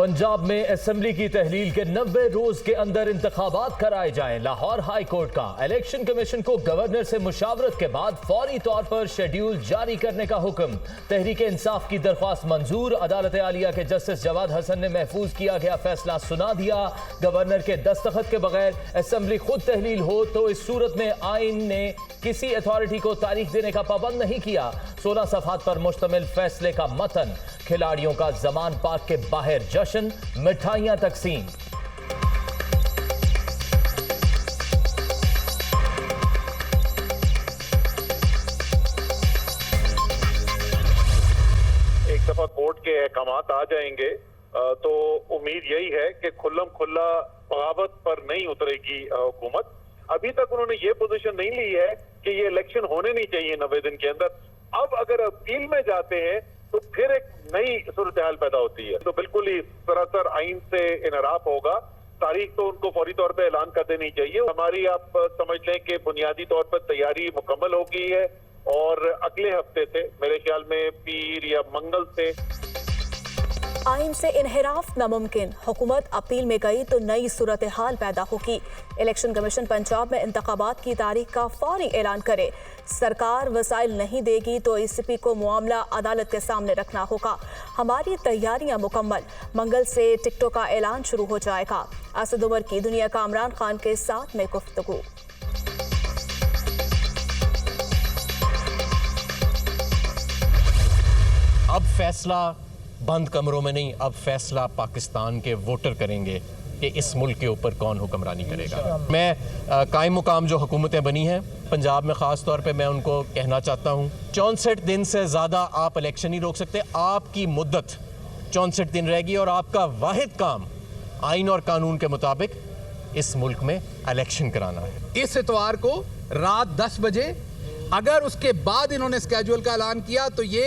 पंजाब में असेंबली की तहलील के 90 रोज के अंदर इंतखाबात कराए जाएं। लाहौर हाई कोर्ट का इलेक्शन कमीशन को गवर्नर से मुशावरत के बाद फौरी तौर पर शेड्यूल जारी करने का हुक्म। तहरीक इंसाफ की दरख्वास्त मंजूर। अदालत आलिया के जस्टिस जवाद हसन ने महफूज किया गया फैसला सुना दिया। गवर्नर के दस्तखत के बगैर असेंबली खुद तहलील हो तो इस सूरत में आइन ने किसी अथॉरिटी को तारीख देने का पाबंद नहीं किया। 16 सफ़हात पर मुश्तमिल फैसले का मतन। खिलाड़ियों का जमान पार्क के बाहर जश्न, मिठाइयां तकसीम। एक दफा कोर्ट के अहकामात आ जाएंगे तो उम्मीद यही है कि खुल्लम खुल्ला बगावत पर नहीं उतरेगी हुकूमत। अभी तक उन्होंने ये पोजीशन नहीं ली है कि ये इलेक्शन होने नहीं चाहिए 90 दिन के अंदर। अब अगर अपील में जाते हैं तो फिर एक नई सूरत हाल पैदा होती है, तो बिल्कुल ही सरासर आइन से इनहराफ होगा। तारीख तो उनको फौरी तौर पे ऐलान कर देनी चाहिए। हमारी आप समझ लें कि बुनियादी तौर पर तैयारी मुकम्मल हो गई है और अगले हफ्ते से मेरे ख्याल में पीर या मंगल से आइन से इनहराफ नामुमकिन। हुकूमत अपील में गई तो नई सूरत हाल पैदा होगी। इलेक्शन कमीशन पंजाब में इंतखाबात की तारीख का फौरी ऐलान करे। सरकार वसाइल नहीं देगी तो ACP को मामला अदालत के सामने रखना होगा। हमारी तैयारियां मुकम्मल। मंगल से टिकटों का ऐलान शुरू हो जाएगा। असद उमर की दुनिया का इमरान खान के साथ में गुफ्तगू। अब फैसला बंद कमरों में नहीं, अब फैसला पाकिस्तान के वोटर करेंगे कि इस मुल्क के ऊपर कौन हुक्मरानी करेगा। मैं कायम मुकाम जो हुकूमतें बनी हैं पंजाब में ख़ास तौर पे मैं उनको कहना चाहता हूँ 64 दिन से ज़्यादा आप इलेक्शन नहीं रोक सकते। आपकी मुद्दत 64 दिन रहेगी और आपका वाहिद काम आइन और कानून के मुताबिक इस मुल्क में इलेक्शन कराना है। इस इतवार को रात 10 बजे अगर उसके बाद इन्होंने स्केड्यूल का ऐलान किया तो ये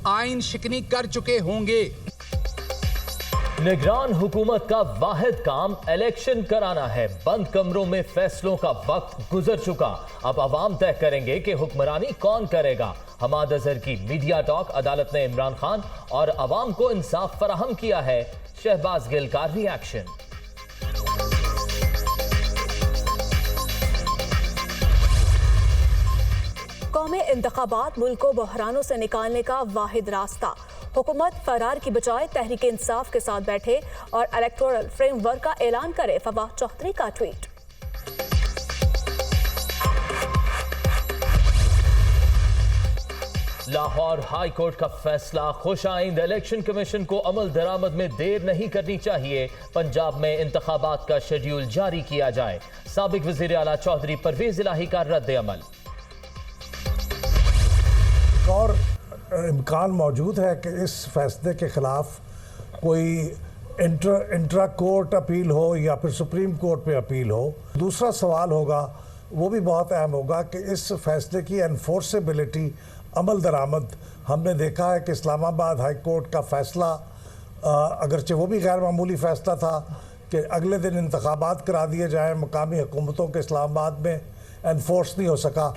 आइन शिकनी कर चुके होंगे। निगरान हुकूमत का वाहिद काम इलेक्शन कराना है। बंद कमरों में फैसलों का वक्त गुजर चुका। अब अवाम तय करेंगे कि हुक्मरानी कौन करेगा। हमाद अजहर की मीडिया टॉक। अदालत ने इमरान खान और अवाम को इंसाफ फराहम किया है। शहबाज गिल का रिएक्शन। कौमी इंतखाबात मुल्क को बहरानों से निकालने का वाहिद रास्ता। हुकूमत फरार की बजाय तहरीक इंसाफ के साथ बैठे और इलेक्टोरल फ्रेमवर्क का ऐलान करे। फवाद चौधरी का ट्वीट। लाहौर हाई कोर्ट का फैसला खुश आइंद। इलेक्शन कमीशन को अमल दरामद में देर नहीं करनी चाहिए। पंजाब में इंतखाबात का शेड्यूल जारी किया जाए। साबिक वजीर आला चौधरी परवेज इलाही का रद्द अमल। और इम्कान मौजूद है कि इस फैसले के ख़िलाफ़ कोई इंट्रा कोर्ट अपील हो या फिर सुप्रीम कोर्ट पे अपील हो। दूसरा सवाल होगा, वो भी बहुत अहम होगा, कि इस फैसले की एनफोर्सेबिलिटी, अमल दरामद। हमने देखा है कि इस्लामाबाद हाई कोर्ट का फ़ैसला, अगरचे वो भी गैर मामूली फ़ैसला था कि अगले दिन इंतखाबात करा दिए जाएँ मकामी हुकूमतों के इस्लामाबाद में, एनफोर्स नहीं हो सका।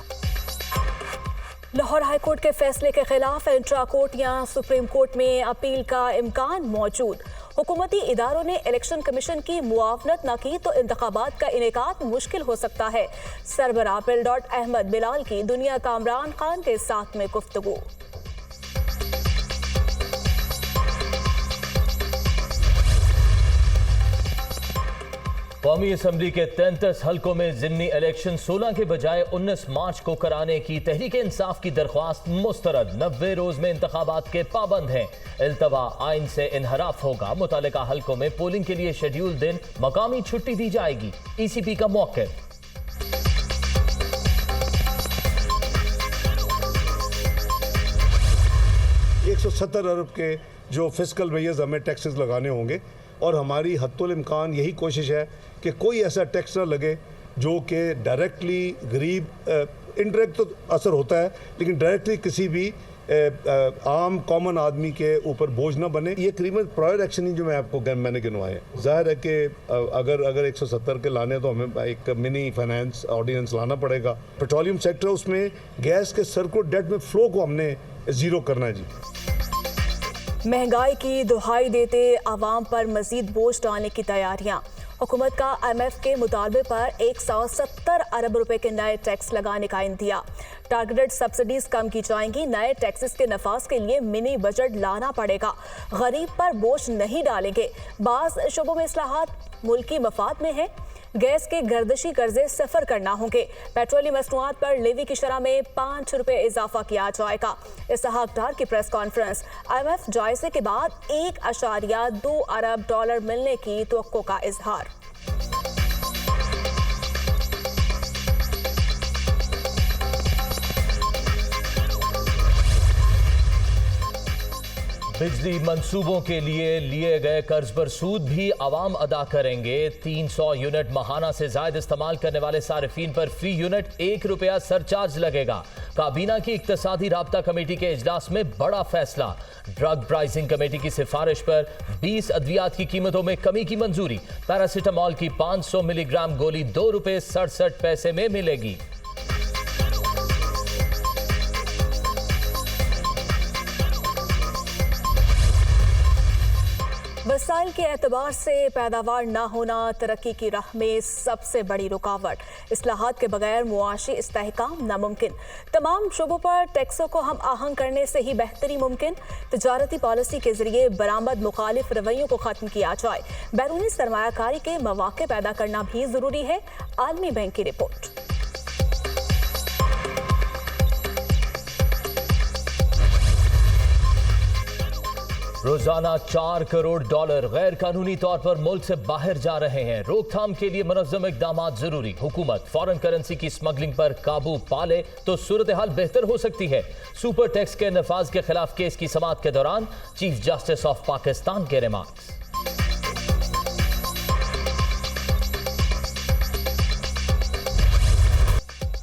लाहौर हाई कोर्ट के फैसले के खिलाफ इंट्रा कोर्ट या सुप्रीम कोर्ट में अपील का इम्कान मौजूद। हुकूमती इदारों ने इलेक्शन कमीशन की मुआवनत न की तो इंतखाबात का इनेकाद मुश्किल हो सकता है। सरबराह बिलडॉट अहमद बिलाल की दुनिया का इमरान खान के साथ में गुफ्तगू। कौमी असम्बली के 33 हल्कों में ज़िमनी इलेक्शन 16 के बजाय 19 मार्च को कराने की तहरीक इंसाफ की दरख्वास्त मुस्तरद। 90 रोज में इंतखाबात के पाबंद हैं। इल्तवा आइन से इनहराफ होगा। मुतालिका हल्कों में पोलिंग के लिए शेड्यूल दिन मकामी छुट्टी दी जाएगी। ECP का मौक़िफ़। 170 अरब के जो फिस्कल मेजर्स हमें टैक्सेस लगाने होंगे और हमारी हत्तुल इम्कान यही कोशिश है कि कोई ऐसा टैक्स ना लगे जो कि डायरेक्टली गरीब, इनडायरेक्ट तो असर होता है लेकिन डायरेक्टली किसी भी आम कॉमन आदमी के ऊपर बोझ ना बने। ये करीबन प्रायर एक्शन ही जो मैंने गिनवाए हैं। जाहिर है कि अगर 170 के लाने तो हमें एक मिनी फाइनेंस ऑर्डिनेंस लाना पड़ेगा। पेट्रोलियम सेक्टर, उसमें गैस के सर्कुलर डेट में फ़्लो को हमने ज़ीरो करना है जी। महंगाई की दुहाई देते आवाम पर मजीद बोझ डालने की तैयारियां। हुकूमत का IMF के मुतालबे पर 170 अरब रुपए के नए टैक्स लगाने का इंदिया। टारगेटेड सब्सिडीज कम की जाएंगी। नए टैक्सेस के नफाज के लिए मिनी बजट लाना पड़ेगा। गरीब पर बोझ नहीं डालेंगे। बाज़ शोबों में इस्लाहात मुल्की मफाद में है। गैस के गर्दिशी कर्जे सफर करना होंगे। पेट्रोलियम मसनूआत पर लेवी की शरह में 5 रुपए इजाफा किया जाएगा। इसहाक डार की प्रेस कॉन्फ्रेंस। IMF जायजे के बाद 1.2 अरब डॉलर मिलने की तवक्को का इजहार। बिजली मंसूबों के लिए गए कर्ज पर सूद भी आवाम अदा करेंगे। 300 यूनिट माहाना से ज्यादा इस्तेमाल करने वाले सारिफीन पर फी यूनिट 1 रुपया सरचार्ज लगेगा। काबीना की इक्तसादी राब्ता कमेटी के इजलास में बड़ा फैसला। ड्रग प्राइसिंग कमेटी की सिफारिश पर 20 अद्वियात की कीमतों में कमी की मंजूरी। पैरासिटामॉल की 500 मिलीग्राम गोली 2 रुपये 67 पैसे में मिलेगी। वसाइल के एतबार से पैदावार न होना तरक्की की राह में सबसे बड़ी रुकावट। इस्लाहात के बगैर मुआशी इस्तेहकाम नामुमकिन। तमाम शोबों पर टैक्सों को हम आहंग करने से ही बेहतरी मुमकिन। तजारती पॉलिसी के जरिए बरामद मुखालिफ रवैयों को खत्म किया जाए। बैरूनी सरमायाकारी के मौके पैदा करना भी जरूरी है। आलमी बैंक की रिपोर्ट। रोजाना 4 करोड़ डॉलर गैर कानूनी तौर पर मुल्क से बाहर जा रहे हैं। रोकथाम के लिए मुनज़्ज़म इक़दाम जरूरी। हुकूमत फॉरेन करेंसी की स्मगलिंग पर काबू पा ले तो सूरत हाल बेहतर हो सकती है। सुपर टैक्स के नफाज के खिलाफ केस की समाअत के दौरान चीफ जस्टिस ऑफ पाकिस्तान के रिमार्क्स।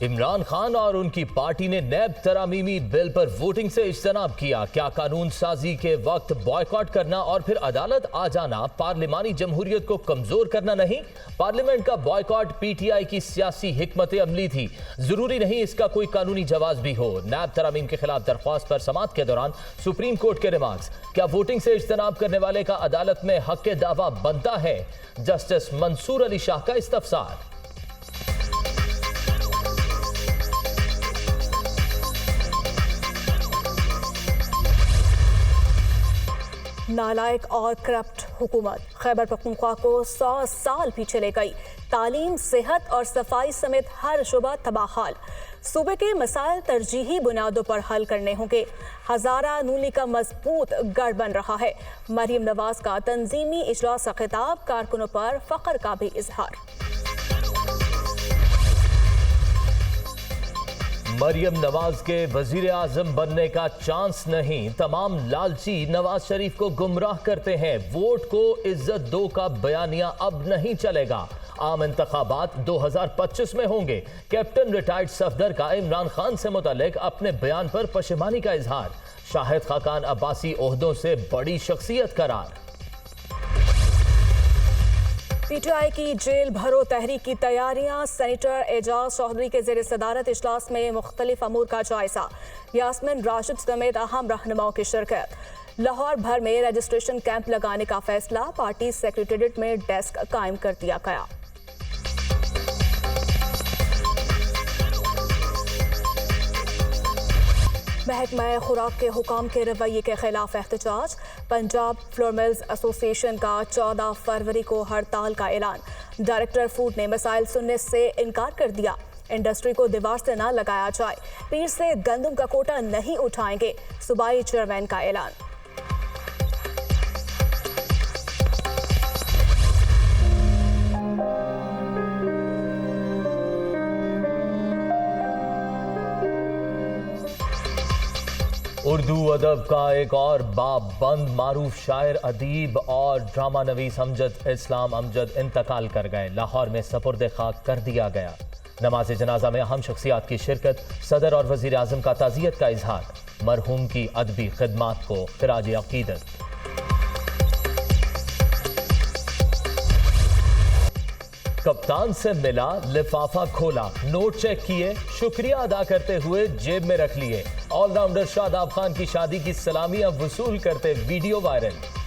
इमरान खान और उनकी पार्टी ने नैब तरामीमी बिल पर वोटिंग से इज्तनाब किया। क्या कानून साजी के वक्त बॉयकॉट करना और फिर अदालत आ जाना पार्लिमानी जमहूरियत को कमजोर करना नहीं? पार्लियामेंट का बॉयकॉट PTI की सियासी हिकमत अमली थी। जरूरी नहीं इसका कोई कानूनी जवाब भी हो। नैब तरामीम के खिलाफ दरख्वास्त पर समाअत के दौरान सुप्रीम कोर्ट के रिमार्क्स। क्या वोटिंग से इज्तनाब करने वाले का अदालत में हक के दावा बनता है? जस्टिस मंसूर अली शाह का इस्तफसार। नालायक और करप्ट हुकूमत खैबर पख्तूनख्वा को 100 साल पीछे ले गई। तालीम, सेहत और सफाई समेत हर शुबा तबाहाल। सूबे के मसाइल तरजीही बुनियादों पर हल करने होंगे। हजारा नूनी का मजबूत गढ़ बन रहा है। मरियम नवाज का तंजीमी इजलास का खिताब। कारकुनों पर फख्र का भी इजहार। मरियम नवाज के वजीर आजम बनने का चांस नहीं। तमाम लालची नवाज शरीफ को गुमराह करते हैं। वोट को इज्जत दो का बयानिया अब नहीं चलेगा। आम इंतखाबात 2025 में होंगे। कैप्टन रिटायर्ड सफदर का इमरान खान से मुतालिक अपने बयान पर पशेमानी का इजहार। शाहिद खाकान अब्बासी ओहदों से बड़ी शख्सियत करार। PTI की जेल भरो तहरीक की तैयारियां। सेनेटर एजाज चौधरी के ज़ेर सदारत इजलास में मुख्तलिफ अमूर का जायजा। यास्मिन राशिद समेत अहम रहनुमाओं की शिरकत। लाहौर भर में रजिस्ट्रेशन कैंप लगाने का फैसला। पार्टी सेक्रेटेरिएट में डेस्क कायम कर दिया गया। महकमा खुराक के हुकाम के रवैये के खिलाफ एहतजाज। पंजाब फ्लोर मिल्स एसोसिएशन का 14 फरवरी को हड़ताल का ऐलान। डायरेक्टर फूड ने मसाइल सुनने से इनकार कर दिया। इंडस्ट्री को दीवार से न लगाया जाए। पीर से गंदम का कोटा नहीं उठाएंगे। सूबाई चेयरमैन का ऐलान। उर्दू अदब का एक और बाब बंद। मारूफ शायर, अदीब और ड्रामा नवीस अमजद इस्लाम अमजद इंतकाल कर गए। लाहौर में सपुर्द खाक कर दिया गया। नमाज जनाजा में अहम शख्सियात की शिरकत। सदर और वजीर आजम का ताज़ियत का इजहार। मरहूम की अदबी खिदमात को खिराज अकीदत। कप्तान से मिला, लिफाफा खोला, नोट चेक किए, शुक्रिया अदा करते हुए जेब में रख लिए। ऑलराउंडर शादाब खान की शादी की सलामियां वसूल करते वीडियो वायरल।